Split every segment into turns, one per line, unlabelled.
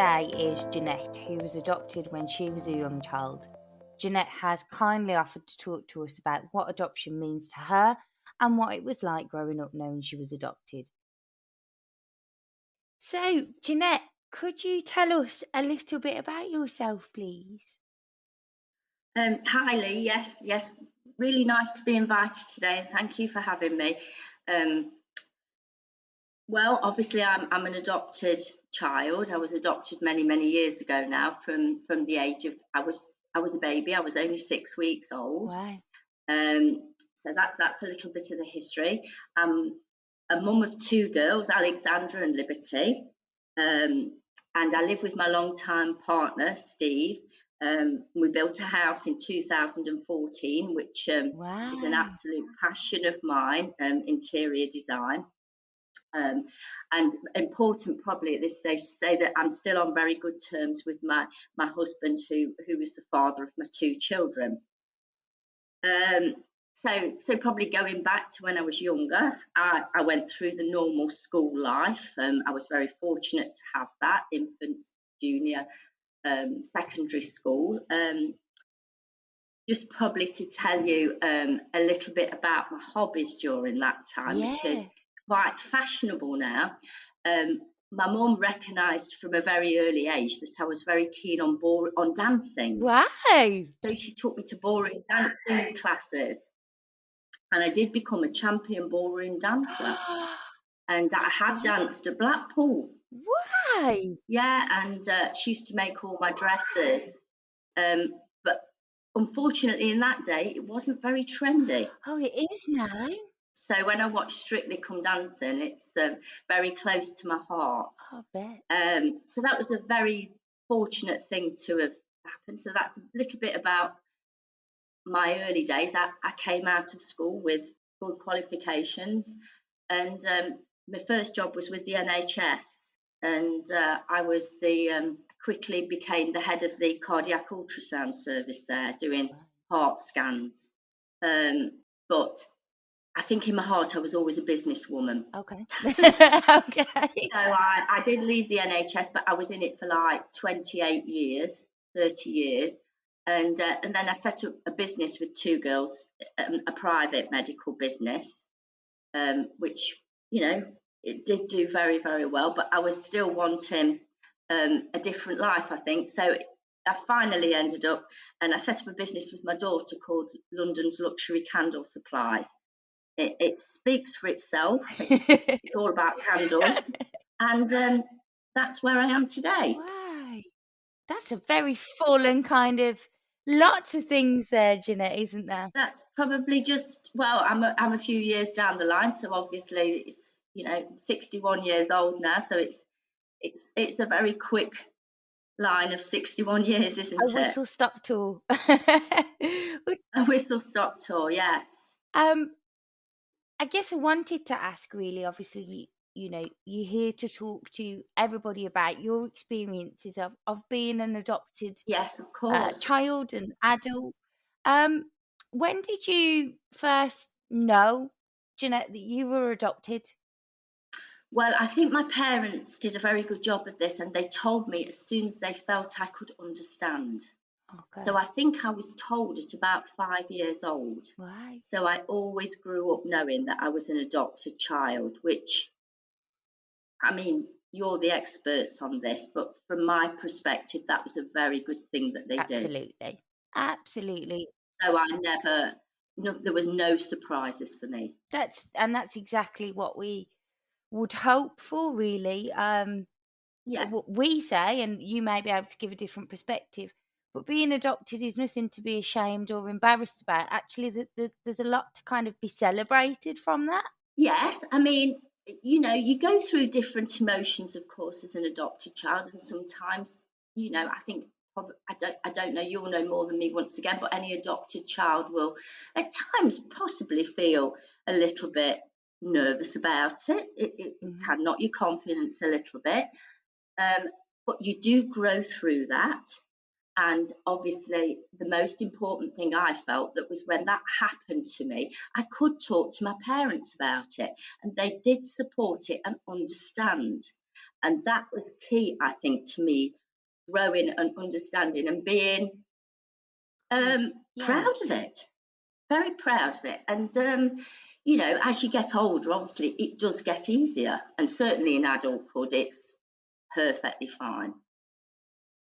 today is Janette, who was adopted when she was a young child. Janette has kindly offered to talk to us about what adoption means to her and what it was like growing up knowing she was adopted. So, Janette, could you tell us a little bit about yourself, please?
Hi Lee, yes, really nice to be invited today, and thank you for having me. Well, obviously, I'm an adopted child. I was adopted many years ago now. From the age of I was a baby. I was only 6 weeks old.
Wow.
So that's a little bit of the history. I'm a mum of two girls, Alexandra and Liberty, and I live with my long-time partner, Steve. We built a house in 2014, which
Wow.
is an absolute passion of mine, interior design. And important probably at this stage to say that I'm still on very good terms with my husband, who is the father of my two children. So probably going back to when I was younger, I went through the normal school life. I was very fortunate to have that, infant, junior, secondary school. Just probably to tell you a little bit about my hobbies during that time, because it's quite fashionable now. My mum recognised from a very early age that I was very keen on dancing.
Wow.
So she took me to ballroom dancing classes, and I did become a champion ballroom dancer. And I had danced at Blackpool.
Why?
Yeah, and she used to make all my dresses. But unfortunately, in that day, it wasn't very trendy.
Oh, it is now.
So when I watch Strictly Come Dancing, it's very close to my heart.
I bet.
So that was a very fortunate thing to have happened. So that's a little bit about my early days. I came out of school with good qualifications, and my first job was with the NHS, and I was quickly became the head of the cardiac ultrasound service there, doing heart scans. But I think in my heart I was always a businesswoman.
Okay. Okay.
So I did leave the NHS, but I was in it for like 28 years, 30 years. And then I set up a business with two girls, a private medical business, which, it did do very well, but I was still wanting a different life, I think. So I finally ended up, and I set up a business with my daughter called London's Luxury Candle Supplies. It speaks for itself. It's all about candles. And that's where I am today.
Wow. That's a very full and kind of lots of things there, Janette, isn't there?
That's probably just, well, I'm a few years down the line, so obviously it's 61 years old now, so it's a very quick line of 61 years, isn't it?
A whistle stop tour.
A whistle stop tour, yes.
I guess I wanted to ask, really, obviously, you're here to talk to everybody about your experiences of being an adopted
Yes, of course.
child and adult. When did you first know, Janette, that you were adopted?
Well, I think my parents did a very good job of this, and they told me as soon as they felt I could understand.
Okay.
So I think I was told at about 5 years old.
Right.
So I always grew up knowing that I was an adopted child, which, I mean, you're the experts on this, but from my perspective, that was a very good thing that they did.
Absolutely.
So there was no surprises for me.
That's exactly what we would hope for, really. What we say, and you may be able to give a different perspective, but being adopted is nothing to be ashamed or embarrassed about. Actually, there's a lot to kind of be celebrated from that.
Yes, I mean, you go through different emotions, of course, as an adopted child, and sometimes, I think I don't know, you'll know more than me once again, but any adopted child will at times possibly feel a little bit nervous about it. It can knock your confidence a little bit. But you do grow through that. And obviously, the most important thing I felt that was when that happened to me, I could talk to my parents about it, and they did support it and understand. And that was key, I think, to me growing and understanding and being
Yeah. Yeah.
proud of it, very proud of it. And, as you get older, obviously it does get easier. And certainly in adulthood, it's perfectly fine.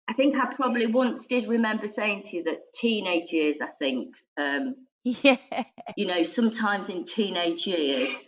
I think I probably once did remember saying to you that teenage years, I think,
Yeah.
sometimes in teenage years,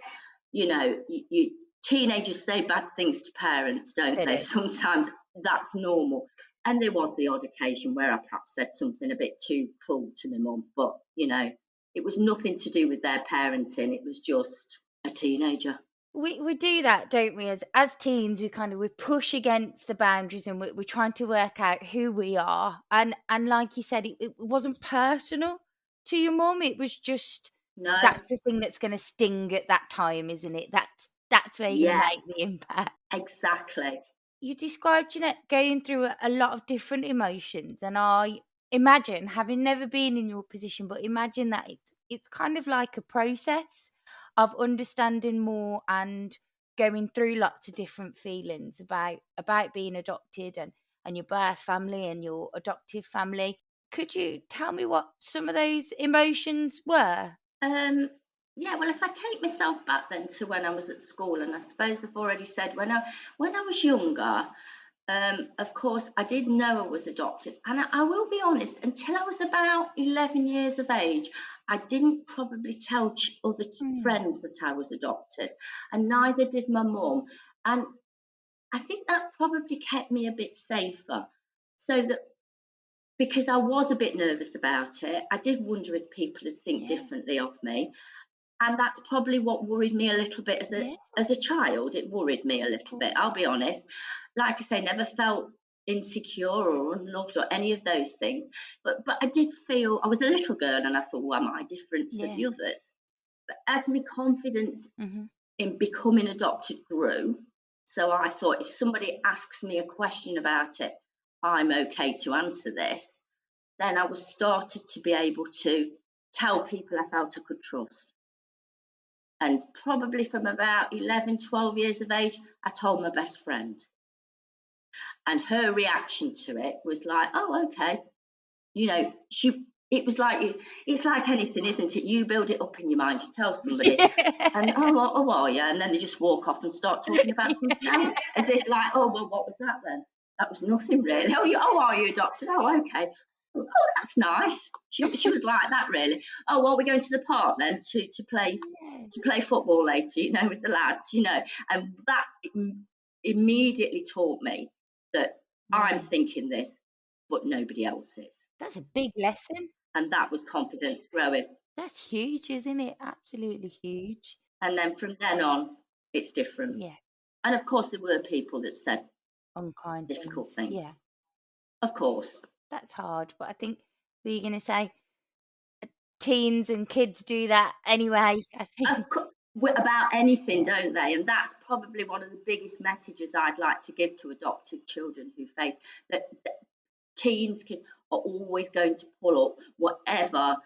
teenagers say bad things to parents, don't they?
Really.
Sometimes that's normal. And there was the odd occasion where I perhaps said something a bit too cruel to my mum, but it was nothing to do with their parenting. It was just a teenager.
We do that, don't we? As teens, we push against the boundaries, and we're trying to work out who we are. And like you said, it wasn't personal to your mum. It was just
No,
that's the thing that's going to sting at that time, isn't it? That's where you're going to
yeah,
make the impact.
exactly.
You described Jeanette going through a lot of different emotions, and I imagine, having never been in your position, but imagine that it's kind of like a process of understanding more and going through lots of different feelings about being adopted and your birth family and your adoptive family. Could you tell me what some of those emotions were?
Um, yeah, well, if I take myself back then to when I was at school, and I suppose I've already said when I was younger, of course, I did know I was adopted, and I will be honest, until I was about 11 years of age, I didn't probably tell other
Mm,
friends that I was adopted, and neither did my mum, and I think that probably kept me a bit safer, so that because I was a bit nervous about it, I did wonder if people would think
yeah,
differently of me, and that's probably what worried me a little bit as a
yeah,
as a child. It worried me a little
cool.
bit, I'll be honest. Like I say, never felt insecure or unloved or any of those things. But I did feel I was a little girl and I thought, well, am I different to
Yeah.
the others? But as my confidence
Hmm.
in becoming adopted grew, so I thought if somebody asks me a question about it, I'm okay to answer this, then I was started to be able to tell people I felt I could trust. And probably from about 11, 12 years of age, I told my best friend. And her reaction to it was like, oh, okay. It was like, it's like anything, isn't it? You build it up in your mind, you tell somebody, and
Yeah.
oh, are you? And then they just walk off and start talking about something else, as if like, oh, well, what was that then? That was nothing really. Are you adopted? Oh, okay. Oh, that's nice. She was like that really. Oh, well, we're going to the park then to play football later, with the lads, and that immediately taught me that I'm
Yeah.
thinking this, but nobody else is,
That's a big lesson.
and that was confidence growing.
That's huge, isn't it? Absolutely huge.
And then from then on, it's different.
Yeah.
And of course, there were people that said
Unkind
difficult
things. Yeah.
things. Of course,
That's hard. But I think were you going to say teens and kids do that anyway? I think.
about anything,
Yeah.
don't they? And that's probably one of the biggest messages I'd like to give to adopted children who face that teens are always going to pull up whatever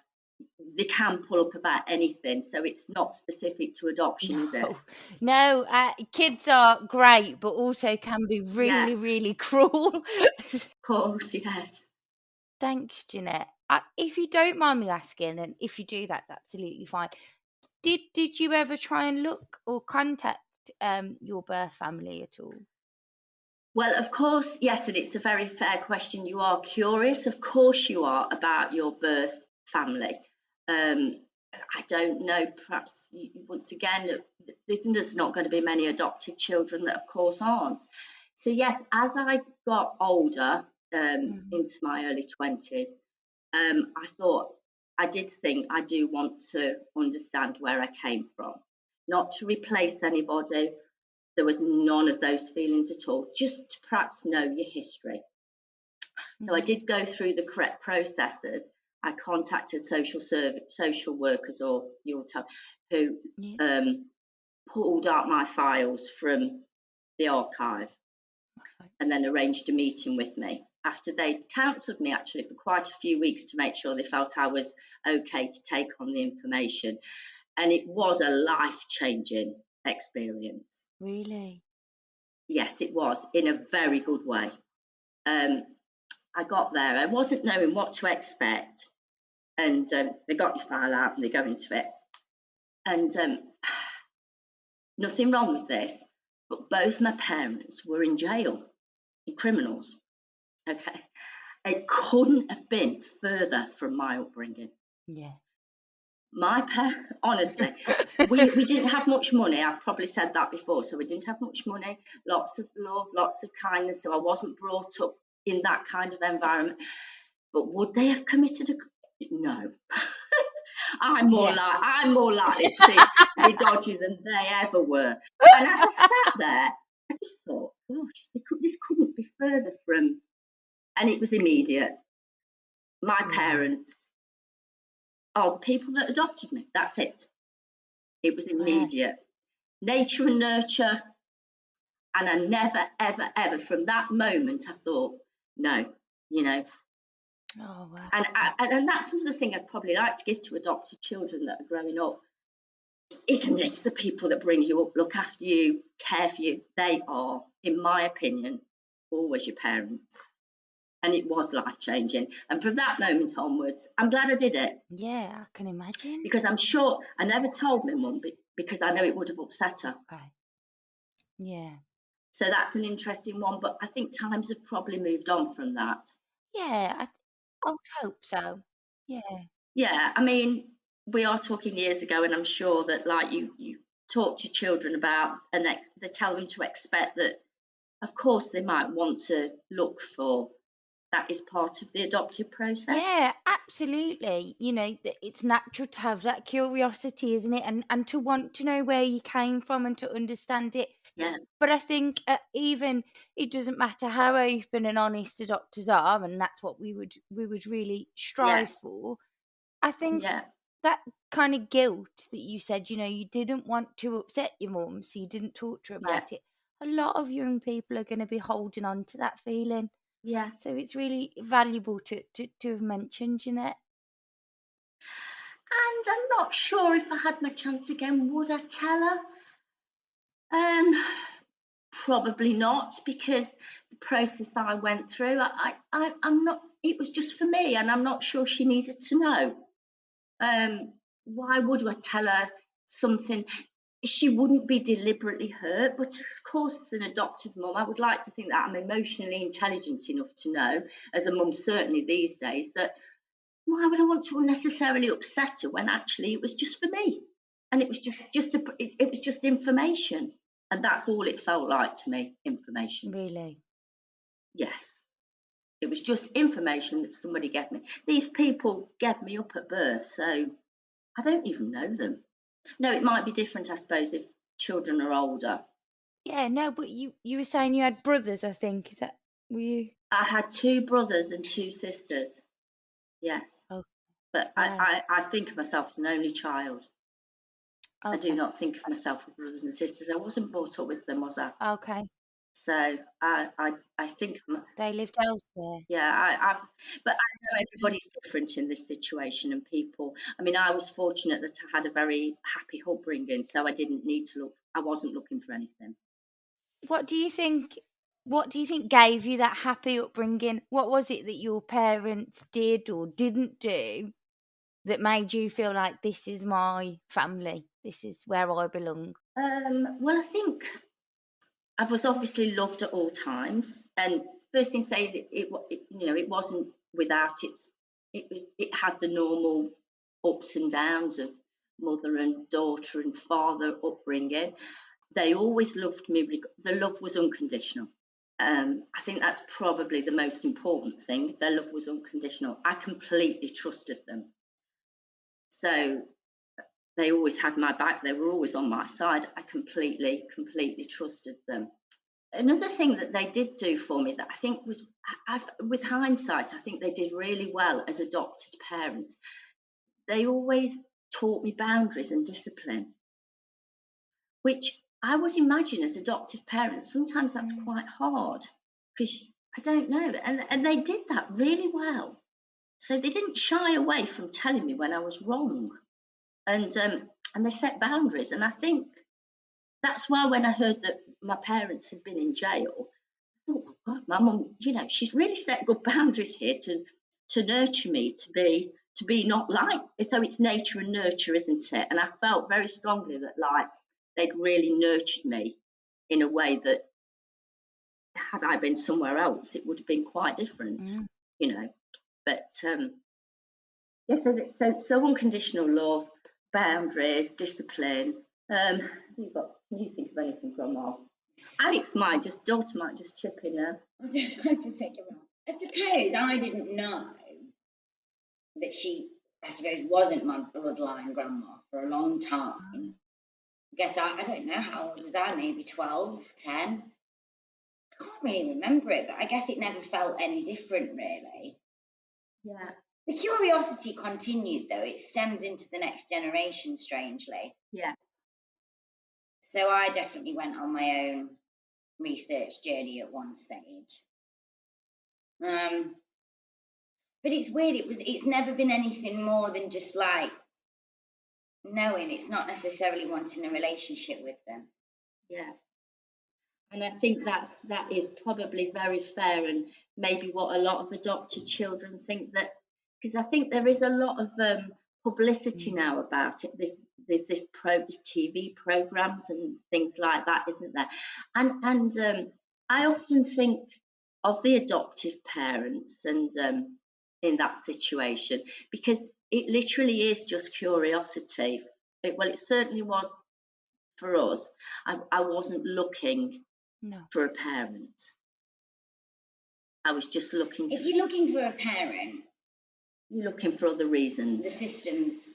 they can pull up about anything. So it's not specific to adoption, is it?
No, no. Kids are great, but also can be
Yeah,
really, really cruel.
of course, yes.
Thanks, Jeanette. If you don't mind me asking, and if you do, that's absolutely fine. Did you ever try and look or contact your birth family at all?
Well, of course, yes, and it's a very fair question. You are curious, of course, you are about your birth family. Um, I don't know, perhaps once again, there's not going to be many adopted children that, of course, aren't. So, yes, as I got older,
Mhm.
into my early 20s, I did think I do want to understand where I came from, not to replace anybody. There was none of those feelings at all, just to perhaps know your history. So I
Yeah,
did go through the correct processes. I contacted social workers, or your type, who
yeah.
um, pulled out my files from the archive
Okay.
and then arranged a meeting with me. After they counselled me actually for quite a few weeks to make sure they felt I was okay to take on the information. And it was a life changing experience.
Really?
Yes, it was, in a very good way. I got there. I wasn't knowing what to expect. And they got your file out and they go into it. And nothing wrong with this, but both my parents were in jail, criminals. Okay. It couldn't have been further from my upbringing.
Yeah.
My parents, honestly, we didn't have much money. I've probably said that before. So we didn't have much money, lots of love, lots of kindness. So I wasn't brought up in that kind of environment. But would they have committed a? No. I'm more likely to be dodgy than they ever were. And as I sat there, I just thought, gosh, this couldn't be further from. And it was immediate. My parents are the people that adopted me. That's it. It was
Wow.
immediate. Nature and nurture. And I never, ever, ever, from that moment, I thought, no, you know.
Oh, wow.
And that's another thing I'd probably like to give to adopted children that are growing up, isn't it? It's the people that bring you up, look after you, care for you. They are, in my opinion, always your parents. And it was life changing. And from that moment onwards, I'm glad I did it.
Yeah, I can imagine.
Because I'm sure I never told my mum because I know it would have upset her.
Okay. Yeah.
So that's an interesting one. But I think times have probably moved on from that.
Yeah, I would hope so. Yeah.
Yeah, I mean, we are talking years ago, and I'm sure that like you talk to children about they tell them to expect that, of course, they might want to look for that is part of the adoptive process.
Yeah, absolutely. You know, it's natural to have that curiosity, isn't it? And to want to know where you came from and to understand it.
Yeah,
But I think even it doesn't matter how open and honest the doctors are, and that's what we would really
yeah,
strive for. I think
yeah,
that kind of guilt that you said, you didn't want to upset your mum, so you didn't talk to her
yeah,
about it. A lot of young people are going to be holding on to that feeling.
yeah.
So it's really valuable to have mentioned, Janette.
And I'm not sure if I had my chance again, would I tell her? Um, Probably not, because the process I went through, I'm not. It was just for me, and I'm not sure she needed to know. Why would I tell her something? She wouldn't be deliberately hurt, but of course, as an adopted mum, I would like to think that I'm emotionally intelligent enough to know, as a mum certainly these days, that why would I want to unnecessarily upset her when actually it was just for me, and it was it was just information, and that's all it felt like to me, information.
Really.
Yes, it was just information that somebody gave me. These people gave me up at birth, so I don't even know them. No, it might be different, I suppose, if children are older.
Yeah, no, but you were saying you had brothers, I think. Is that were you?
I had two brothers and two sisters, yes.
Oh,
But
wow.
I think of myself as an only child. I do
Okay.
not think of myself with brothers and sisters. I wasn't brought up with them, was I?
Okay.
So I think,
They lived elsewhere.
yeah, but I know everybody's different in this situation, and people. I mean, I was fortunate that I had a very happy upbringing, so I didn't need to look. I wasn't looking for anything.
What do you think? What do you think gave you that happy upbringing? What was it that your parents did or didn't do that made you feel like this is my family? This is where I belong.
Well, I think I was obviously loved at all times, and first thing to say is it wasn't without it had the normal ups and downs of mother and daughter and father upbringing. They always loved me. The love was unconditional. I think that's probably the most important thing. Their love was unconditional. I completely trusted them. So they always had my back. They were always on my side. I completely trusted them. Another thing that they did do for me that I think was, with hindsight, I think they did really well as adopted parents. They always taught me boundaries and discipline, which I would imagine as adoptive parents, sometimes that's
Mm.
quite hard because I don't know. And they did that really well. So they didn't shy away from telling me when I was wrong. And they set boundaries. And I think that's why when I heard that my parents had been in jail, I thought, oh God, my mum, she's really set good boundaries here to nurture me to be not like. So it's nature and nurture, isn't it? And I felt very strongly that like they'd really nurtured me in a way that had I been somewhere else, it would have been quite different,
Mm.
you know. But yes, so unconditional love, boundaries, discipline. Can you think of anything, Grandma? Alex might just, daughter might just chip in there.
I suppose I didn't know that she, I suppose, wasn't my bloodline grandma for a long time. I guess I don't know, how old was I? Maybe 12, 10. I can't really remember it, but I guess it never felt any different, really.
Yeah.
The curiosity continued, though. It stems into the next generation, strangely.
Yeah.
So I definitely went on my own research journey at one stage. But it's weird. It's never been anything more than just like knowing. It's not necessarily wanting a relationship with them.
Yeah. And I think that is probably very fair, and maybe what a lot of adopted children think, that because I think there is a lot of publicity now about it. This TV programs and things like that, isn't there? And I often think of the adoptive parents and in that situation, because it literally is just curiosity. It certainly was for us. I wasn't looking for a parent. I was just looking
If you're looking for a parent,
you're looking for other reasons.
The systems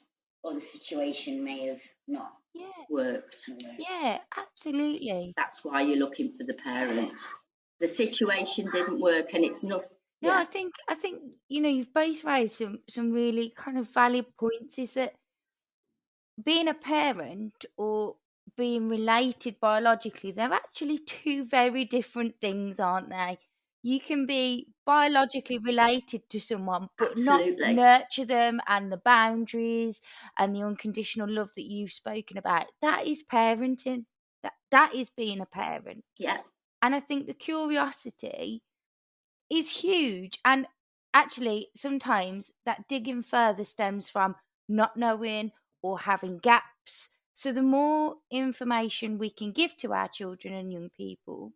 or the situation may have not
worked.
Yeah, absolutely.
That's why you're looking for the parent. The situation didn't work, and it's not.
No, I think you've both raised some really kind of valid points. Is that being a parent or being related biologically, they're actually two very different things, aren't they? You can be biologically related to someone, but
Absolutely.
not nurture them, and the boundaries and the unconditional love that you've spoken about. That is parenting. That is being a parent.
Yeah.
And I think the curiosity is huge. And actually, sometimes that digging further stems from not knowing or having gaps. So the more information we can give to our children and young people,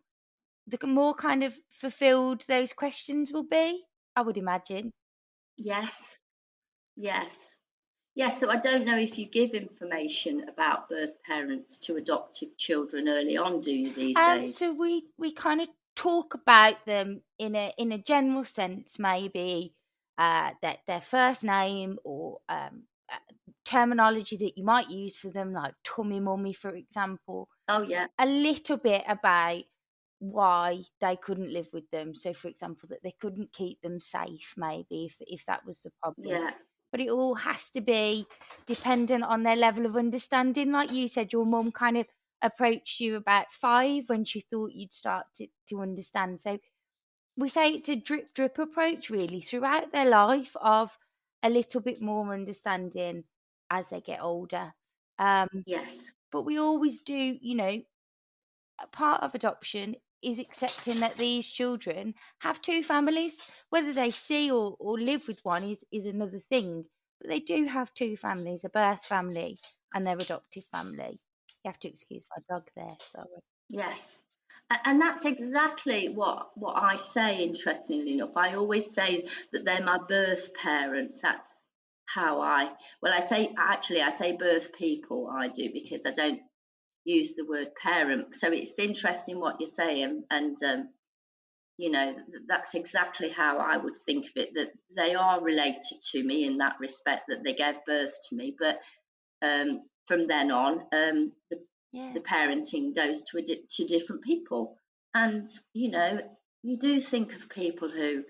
the more kind of fulfilled those questions will be, I would imagine.
Yes. So I don't know if you give information about birth parents to adoptive children early on, do you, these days?
So we kind of talk about them in a general sense, maybe that their first name, or terminology that you might use for them, like tummy mummy, for example.
Oh yeah.
A little bit about why they couldn't live with them. So, for example, that they couldn't keep them safe, maybe if that was the problem.
Yeah.
But it all has to be dependent on their level of understanding. Like you said, your mum kind of approached you about 5 when she thought you'd start to understand. So we say it's a drip approach, really, throughout their life, of a little bit more understanding as they get older.
Yes.
But we always do, a part of adoption is accepting that these children have two families. Whether they see or live with one is another thing. But they do have two families, a birth family and their adoptive family. You have to excuse my dog there, sorry.
Yes. And that's exactly what I say, interestingly enough. I always say that they're my birth parents. That's how I say birth people, I do, because I don't use the word parent. So it's interesting what you're saying, and that's exactly how I would think of it, that they are related to me in that respect, that they gave birth to me. But from then on, the parenting goes to different people, and you do think of people who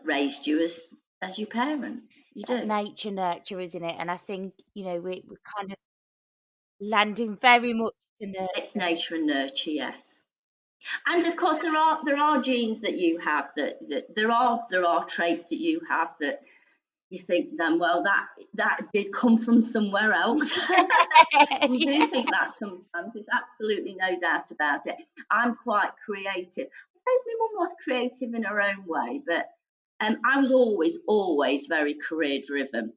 raised you as your parents. You do.
Nature nurture, isn't it? And I think we're kind of landing very much to nurture.
It's nature and nurture, yes. And of course, there are genes that you have, that there are traits that you have that you think then, well, that did come from somewhere else. You do think that sometimes. There's absolutely no doubt about it. I'm quite creative. I suppose my mum was creative in her own way, but I was always very career driven.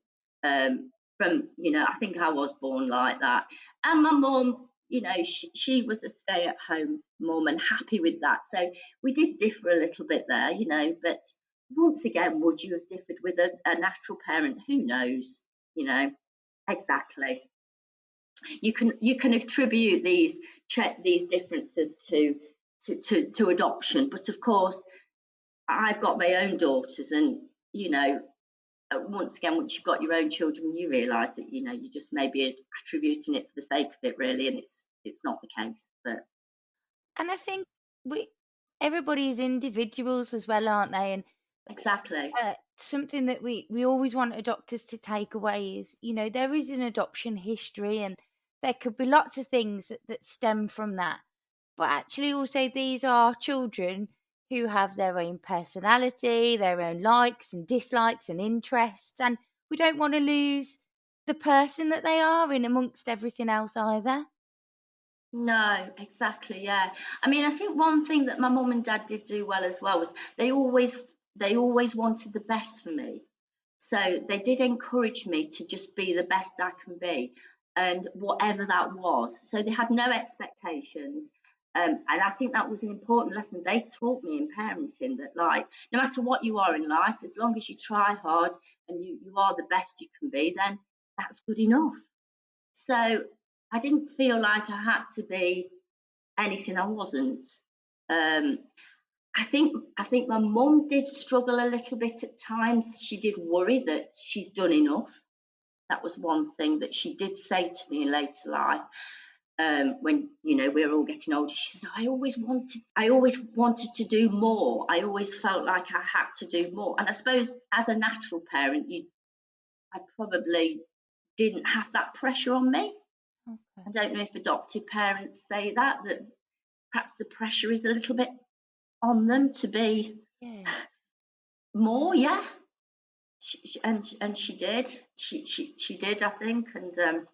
From, I think I was born like that. And my mum, she was a stay at home mum and happy with that. So we did differ a little bit there, but once again, would you have differed with a natural parent? Who knows? Exactly. You can attribute these differences to adoption, but of course, I've got my own daughters, and once again, once you've got your own children, you realise that you just may be attributing it for the sake of it, really, and it's not the case. But
and I think everybody is individuals as well, aren't they? And
exactly.
Something that we always want adopters to take away is, there is an adoption history, and there could be lots of things that stem from that. But actually, also, these are children who have their own personality, their own likes and dislikes and interests, and we don't want to lose the person that they are in amongst everything else either.
No, exactly, yeah. I mean, I think one thing that my mum and dad did do well as well was they always wanted the best for me. So they did encourage me to just be the best I can be, and whatever that was. So they had no expectations. And I think that was an important lesson they taught me in parenting, that like, no matter what you are in life, as long as you try hard and you are the best you can be, then that's good enough. So I didn't feel like I had to be anything I wasn't. I think my mum did struggle a little bit at times. She did worry that she'd done enough. That was one thing that she did say to me in later life. When we were all getting older, she said, I always wanted to do more. I always felt like I had to do more. And I suppose as a natural parent, I probably didn't have that pressure on me.
Okay.
I don't know if adoptive parents say that perhaps the pressure is a little bit on them to be more. Yeah, and she did. She did, I think, and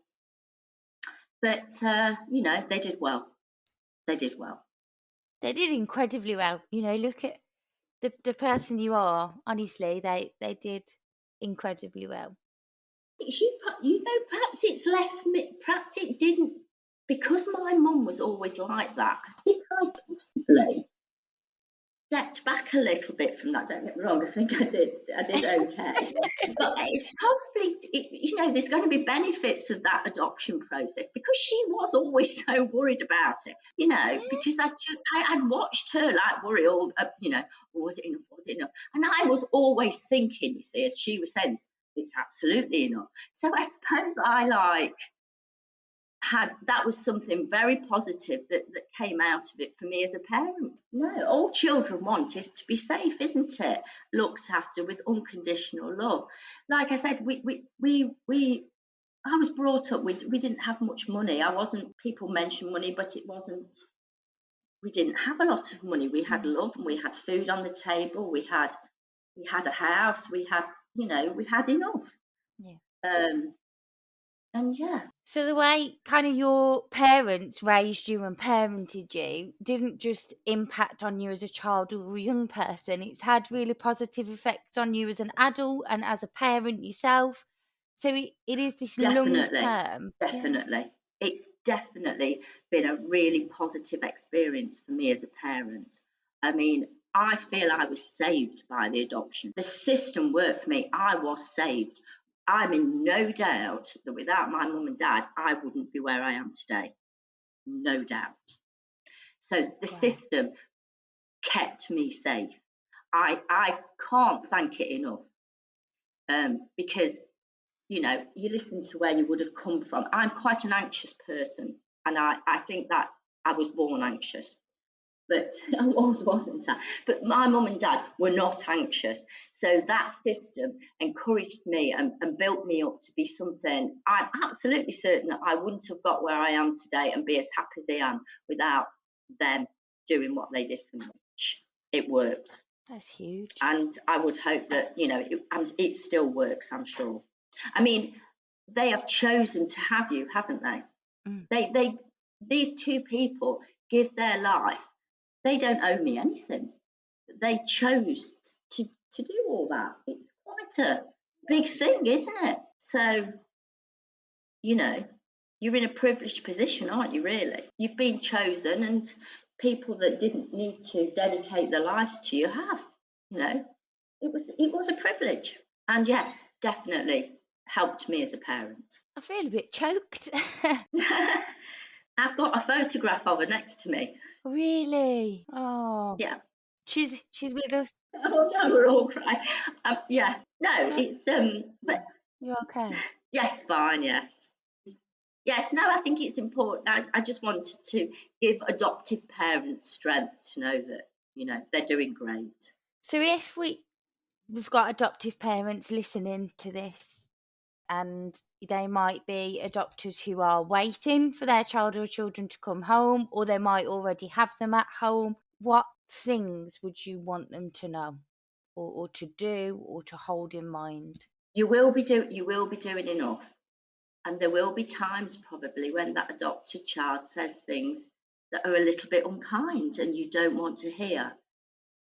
but they did well. They did well.
They did incredibly well. Look at the person you are. Honestly, they did incredibly well.
Perhaps it's left me. Perhaps it didn't, because my mum was always like that. I think I possibly stepped back a little bit from that. Don't get me wrong, I think I did okay. But it's probably, there's going to be benefits of that adoption process, because she was always so worried about it, because I'd watched her like worry all, was it enough? And I was always thinking, you see, as she was saying, it's absolutely enough. So I suppose I that was something very positive that came out of it for me as a parent. No, all children want is to be safe, isn't it? Looked after with unconditional love. Like I said, I was brought up, we didn't have much money. People mention money, but we didn't have a lot of money. We had love, and we had food on the table. We had a house. We had enough.
Yeah.
And yeah.
So the way kind of your parents raised you and parented you didn't just impact on you as a child or a young person. It's had really positive effects on you as an adult and as a parent yourself. So it is this long term.
Definitely. Yeah. It's definitely been a really positive experience for me as a parent. I mean, I feel I was saved by the adoption. The system worked for me. I was saved. I'm in no doubt that without my mum and dad, I wouldn't be where I am today. No doubt. So the system kept me safe. I can't thank it enough, because, you listen to where you would have come from. I'm quite an anxious person, and I think that I was born anxious. But I wasn't I? But my mum and dad were not anxious. So that system encouraged me and built me up to be something. I'm absolutely certain that I wouldn't have got where I am today and be as happy as I am without them doing what they did for me. It worked.
That's huge.
And I would hope that, it still works, I'm sure. I mean, they have chosen to have you, haven't they? These two people give their life. They don't owe me anything. They chose to do all that. It's quite a big thing, isn't it? So, you're in a privileged position, aren't you, really? You've been chosen, and people that didn't need to dedicate their lives to you have. It was a privilege. And yes, definitely helped me as a parent.
I feel a bit choked.
I've got a photograph of her next to me.
Really? Oh.
Yeah.
She's with us.
Oh no, we're all crying. Yeah. No, it's but
you're okay.
Yes, fine, yes. Yes, no, I think it's important. I just wanted to give adoptive parents strength to know that, they're doing great.
So if we've got adoptive parents listening to this, and they might be adopters who are waiting for their child or children to come home, or they might already have them at home, what things would you want them to know or to do or to hold in mind?
You will be doing enough. And there will be times probably when that adopted child says things that are a little bit unkind and you don't want to hear.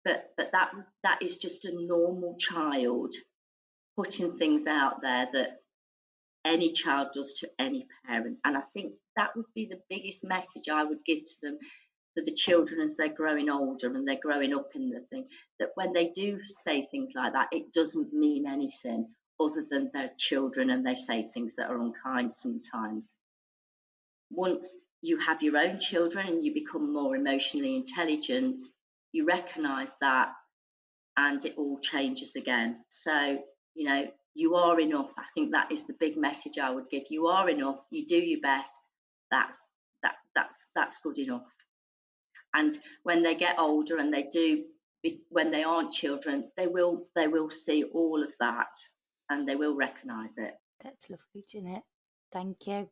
But that is just a normal child putting things out there that any child does to any parent. And I think that would be the biggest message I would give to them, for the children as they're growing older and they're growing up in the thing, that when they do say things like that, it doesn't mean anything other than they're children and they say things that are unkind sometimes. Once you have your own children and you become more emotionally intelligent, you recognise that and it all changes again. So, you are enough. I think that is the big message I would give. You are enough. You do your best. That's good enough. And when they get older and when they aren't children, they will see all of that and they will recognise it.
That's lovely, Janette. Thank you.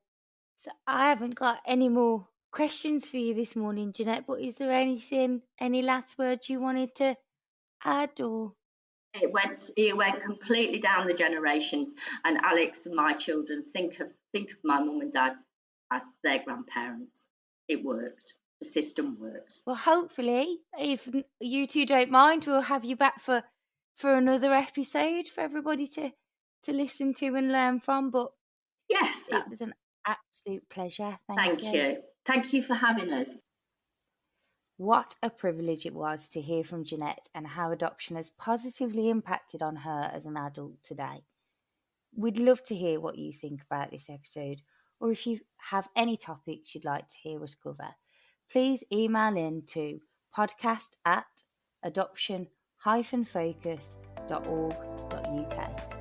So I haven't got any more questions for you this morning, Janette, but is there any last words you wanted to add? Or
it went completely down the generations, and Alex and my children think of my mum and dad as their grandparents. It worked. The system worked.
Well, hopefully, if you two don't mind, we'll have you back for another episode for everybody to listen to and learn from. But
yes,
it was an absolute pleasure.
Thank you. Thank you for having us.
What a privilege it was to hear from Janette and how adoption has positively impacted on her as an adult today. We'd love to hear what you think about this episode, or if you have any topics you'd like to hear us cover, please email in to podcast@adoption-focus.org.uk.